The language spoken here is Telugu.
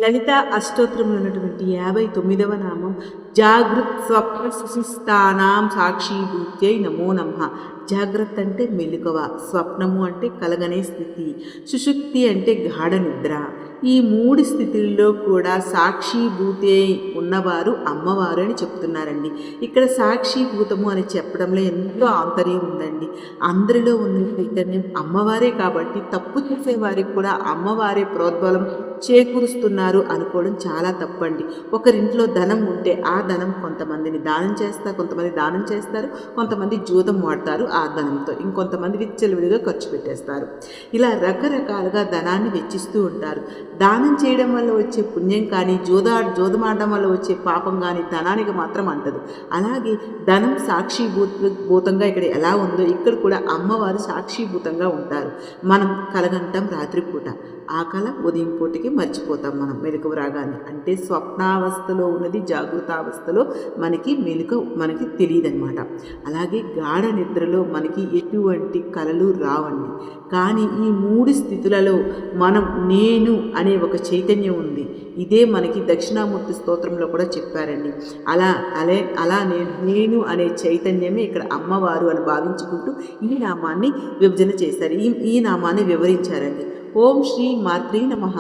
లలిత అష్టోత్తరంలో ఉన్నటువంటి 59వ నామం జాగృత్ స్వప్న సుశిస్తానాం సాక్షీభూత్యై నమో నమః. జాగ్రత్త అంటే మెలకువ, స్వప్నము అంటే కలగనే స్థితి, సుషుప్తి అంటే గాఢ నిద్ర. ఈ మూడు స్థితుల్లో కూడా సాక్షిభూతే ఉన్నవారు అమ్మవారు అని చెప్తున్నారండి. ఇక్కడ సాక్షిభూతము అని చెప్పడంలో ఎంతో ఆంతర్యం ఉందండి. అందరిలో ఉన్న చైతన్యం అమ్మవారే కాబట్టి తప్పు చేసే వారికి కూడా అమ్మవారే ప్రోద్బలం చేకూరుస్తున్నారు అనుకోవడం చాలా తప్పండి. ఒకరింట్లో ధనం ఉంటే ఆ ధనం కొంతమందిని దానం చేస్తారు, కొంతమంది దానం చేస్తారు, కొంతమంది జూదం వాడతారు ఆ ధనంతో, ఇంకొంతమంది విచ్చలవిడిగా ఖర్చు పెట్టేస్తారు. ఇలా రకరకాలుగా ధనాన్ని వెచ్చిస్తూ ఉంటారు. దానం చేయడం వల్ల వచ్చే పుణ్యం కానీ జూదమాడడం వల్ల వచ్చే పాపం కానీ ధనానికి మాత్రం అంటదు. అలాగే ధనం సాక్షిభూతంగా ఇక్కడ ఎలా ఉందో ఇక్కడ కూడా అమ్మవారు సాక్షిభూతంగా ఉంటారు. మనం కలగంటాం రాత్రిపూట, ఆ కళ ఉదయం పూటకి మర్చిపోతాం మనం మెలకువ రాగానే. అంటే స్వప్నావస్థలో ఉన్నది జాగృతావస్థలో మనకి తెలియదన్నమాట. అలాగే గాఢ నిద్రలో మనకి ఎటువంటి కళలు రావండి. కానీ ఈ మూడు స్థితులలో మనం నేను అనే ఒక చైతన్యం ఉంది. ఇదే మనకి దక్షిణామూర్తి స్తోత్రంలో కూడా చెప్పారండి. అలా నేను అనే చైతన్యమే ఇక్కడ అమ్మవారు అని భావించుకుంటూ ఈ నామాన్ని విభజన చేశారు, ఈ నామాన్ని వివరించారండి. ఓం శ్రీ మాత్రే నమః.